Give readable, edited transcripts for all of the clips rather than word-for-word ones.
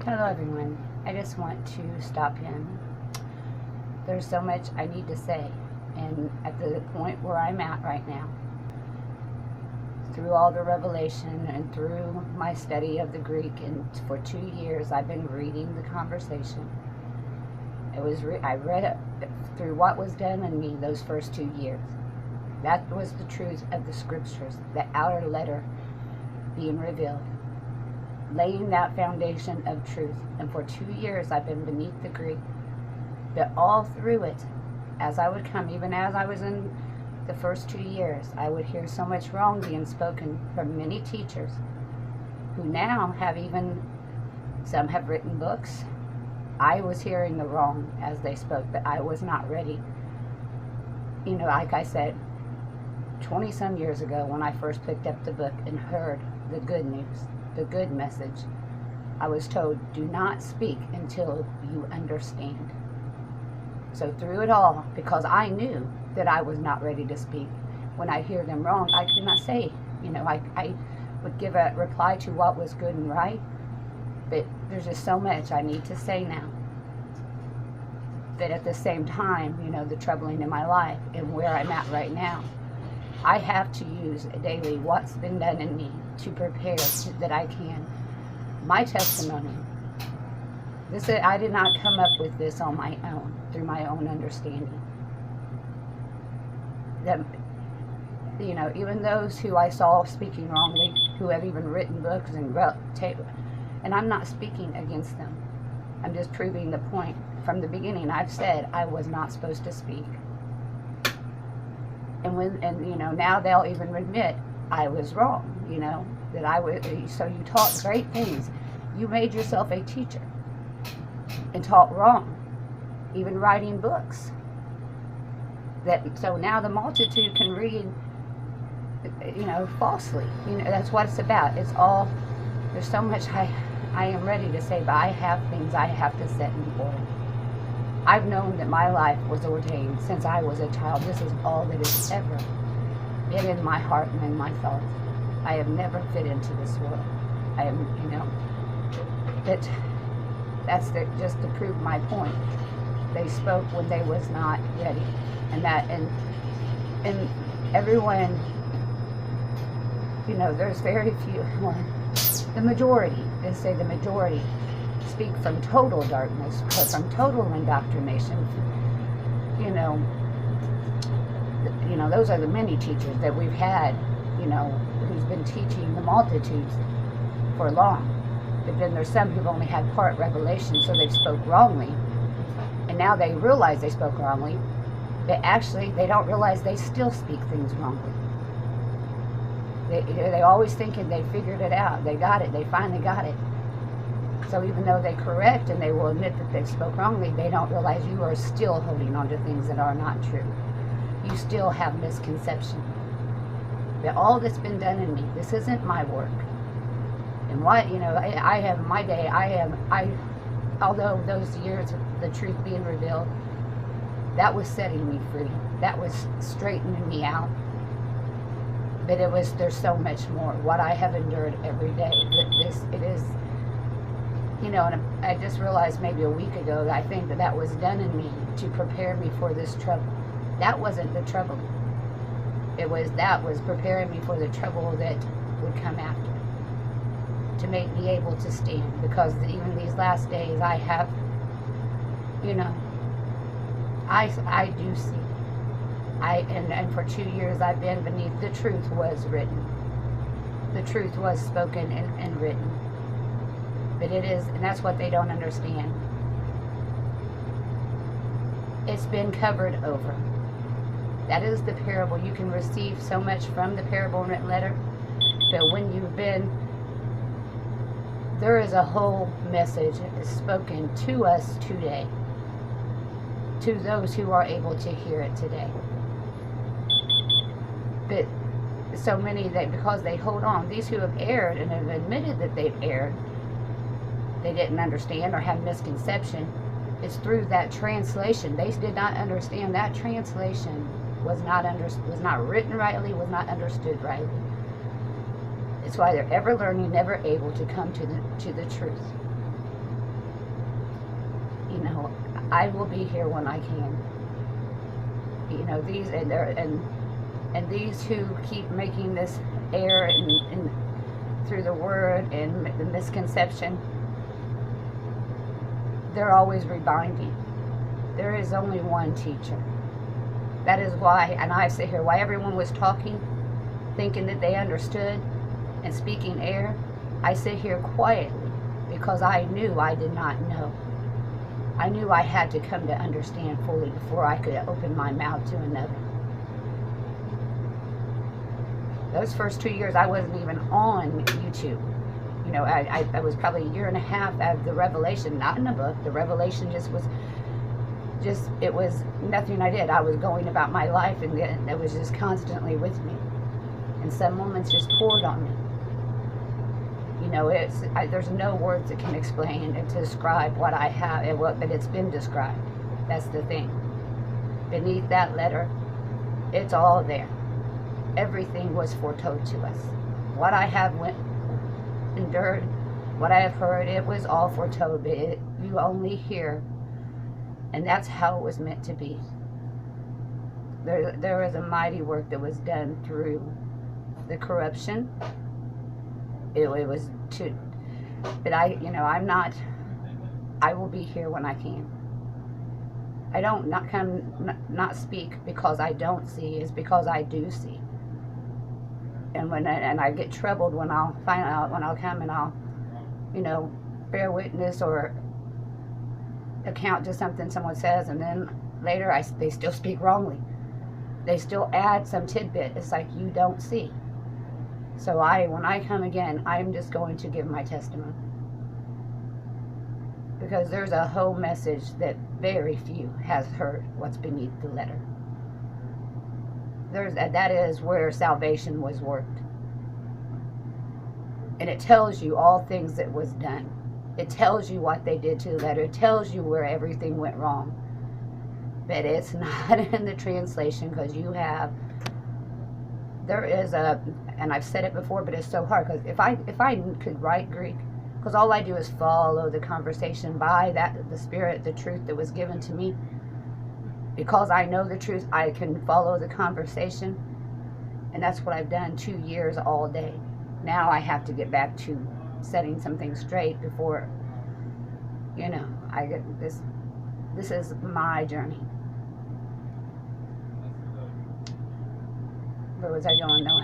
Hello everyone. I just want to stop in. There's so much I need to say, and at the point where I'm at right now, through all the revelation and through my study of the Greek, and for 2 years I've been reading the conversation. I read it through what was done in me those first 2 years. That was the truth of the scriptures, the outer letter being revealed, laying that foundation of truth. And for 2 years I've been beneath the Greek, but all through it, as I would come, even as I was in the first 2 years, I would hear so much wrong being spoken from many teachers who now have some have written books. I was hearing the wrong as they spoke, but I was not ready. Like I said, 20 some years ago when I first picked up the book and heard the good news, the good message, I was told, do not speak until you understand. So through it all, because I knew that I was not ready to speak, when I hear them wrong, I could not say, I would give a reply to what was good and right, but there's just so much I need to say now. But at the same time, the troubling in my life and where I'm at right now, I have to use daily what's been done in me to prepare that I can. My testimony. I did not come up with this on my own, through my own understanding. Even those who I saw speaking wrongly, who have even written books and I'm not speaking against them. I'm just proving the point. From the beginning, I've said I was not supposed to speak. And now they'll even admit I was wrong, that I was. So you taught great things. You made yourself a teacher and taught wrong, even writing books. So now the multitude can read, falsely. That's what it's about. It's all. There's so much I am ready to say, but I have things I have to set in order. I've known that my life was ordained since I was a child. This is all that has ever been in my heart and in my thoughts. I have never fit into this world. I am, that's just to prove my point. They spoke when they was not ready. And everyone, there's very few, the majority, they say the majority, speak from total darkness, from total indoctrination. Those are the many teachers that we've had, who's been teaching the multitudes for long. But then there's some who've only had part revelation, so they've spoke wrongly. And now they realize they spoke wrongly, but actually they don't realize they still speak things wrongly. They always thinking they figured it out. They got it. They finally got it. So even though they correct and they will admit that they spoke wrongly, they don't realize you are still holding on to things that are not true. You still have misconception. But all that's been done in me, this isn't my work. And I have my day, although those years of the truth being revealed, that was setting me free. That was straightening me out. But there's so much more. What I have endured every day, it is, and I just realized maybe a week ago that I think that was done in me to prepare me for this trouble. That wasn't the trouble. That was preparing me for the trouble that would come after, to make me able to stand. Because even these last days, I have, I do see. And for 2 years I've been beneath. The truth was written. The truth was spoken and written. But it is, and that's what they don't understand. It's been covered over. That is the parable. You can receive so much from the parable and written letter, but when there is a whole message spoken to us today, to those who are able to hear it today. But so many, because they hold on, these who have erred and have admitted that they've erred, they didn't understand or have misconception. It's through that translation. They did not understand that translation was not written rightly, was not understood rightly. It's why they're ever learning, never able to come to the truth. you know, I will be here when I can. You know, these and these who keep making this error and through the word and the misconception, they're always reminding. There is only one teacher. That is why, and I sit here, why everyone was talking, thinking that they understood and speaking air. I sit here quietly because I knew I did not know. I knew I had to come to understand fully before I could open my mouth to another. Those first 2 years, I wasn't even on YouTube. You know, I was probably a year and a half out of the revelation, not in a book. The revelation it was nothing I did. I was going about my life, and it was just constantly with me. And some moments just poured on me. You know, there's no words that can explain and to describe what I have, but it's been described. That's the thing. Beneath that letter, it's all there. Everything was foretold to us. What I have endured, what I have heard, it was all foretold, but you only hear, and that's how it was meant to be. There was a mighty work that was done through the corruption. It was but I will be here when I can. I don't not speak because I don't see, it's because I do see. And and I get troubled when I'll come and I'll, you know, bear witness or account to something someone says, and then later they still speak wrongly. They still add some tidbit. It's like you don't see. So when I come again, I'm just going to give my testimony. Because there's a whole message that very few has heard what's beneath the letter. That is where salvation was worked. And it tells you all things that was done. It tells you what they did to the letter. It tells you where everything went wrong. But it's not in the translation, because there is and I've said it before, but it's so hard, because if I could write Greek, because all I do is follow the conversation by the Spirit, the truth that was given to me. Because I know the truth, I can follow the conversation. And that's what I've done 2 years all day. Now I have to get back to setting something straight before, you know, I get this. This is my journey. Where was I going? No,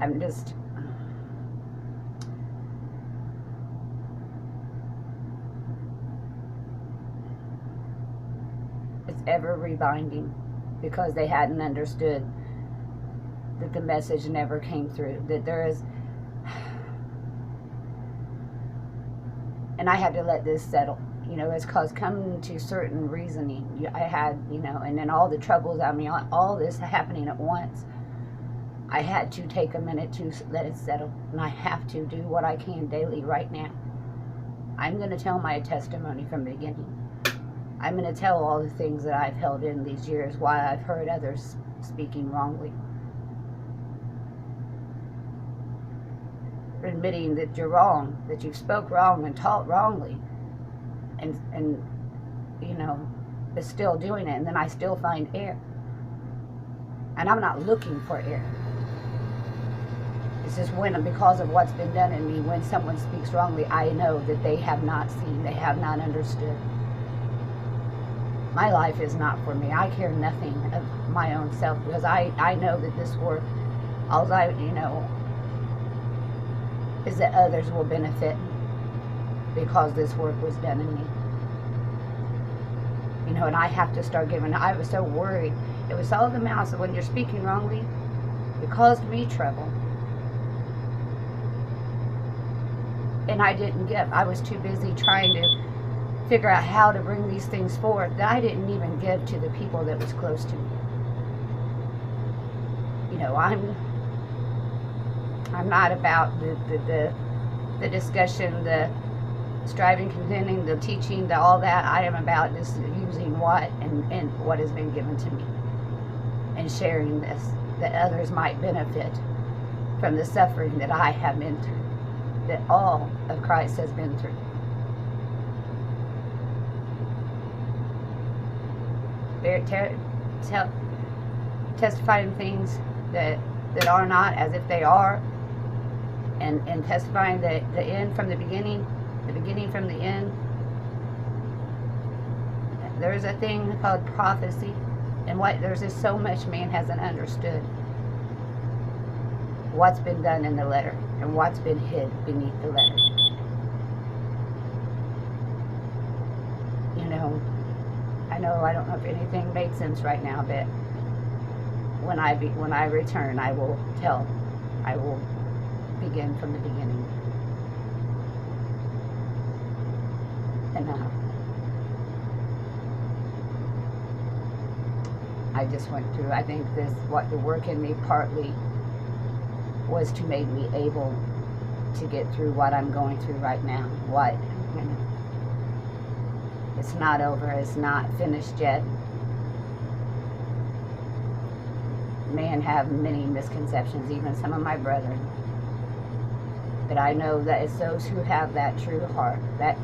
I'm just... It's ever rebinding, because they hadn't understood that the message never came through, that there is, and I had to let this settle. You know, it's cause coming to certain reasoning. I had, you know, and then all the troubles, I mean, all this happening at once. I had to take a minute to let it settle, and I have to do what I can daily right now. I'm going to tell my testimony from the beginning. I'm going to tell all the things that I've held in these years, why I've heard others speaking wrongly. Admitting that you're wrong, that you've spoke wrong and taught wrongly, and you know, is still doing it, and then I still find error. And I'm not looking for error. It's just because of what's been done in me, when someone speaks wrongly, I know that they have not seen, they have not understood. My life is not for me. I care nothing of my own self, because I know that this work, all I, you know, is that others will benefit because this work was done in me. You know, and I have to start giving. I was so worried. It was all the mouths that when you're speaking wrongly, it caused me trouble. And I didn't give. I was too busy trying to figure out how to bring these things forth that I didn't even give to the people that was close to me. You know, I'm not about the discussion, the striving, contending, the teaching, all that. I am about just using what has been given to me and sharing this, that others might benefit from the suffering that I have been through, that all of Christ has been through. testifying things that are not as if they are, and testifying the end from the beginning from the end. There's a thing called prophecy, and there's just so much man hasn't understood what's been done in the letter and what's been hid beneath the letter. You know, I don't know if anything makes sense right now, but when I return, I will begin from the beginning. And I just went through, I think what the work in me partly was to make me able to get through what I'm going through right now. It's not over, it's not finished yet. Man have many misconceptions, even some of my brethren. But I know that it's those who have that true heart, the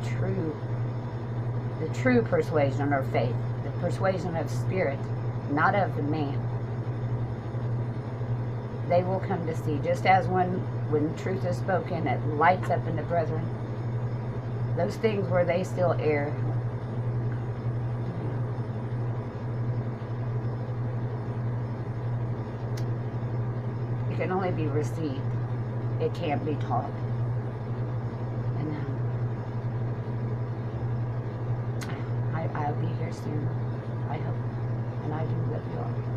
true persuasion or faith, the persuasion of spirit, not of the man. They will come to see, just as when truth is spoken, it lights up in the brethren. Those things where they still err, it can only be received. It can't be taught. And I'll be here soon, I hope. And I do love you all.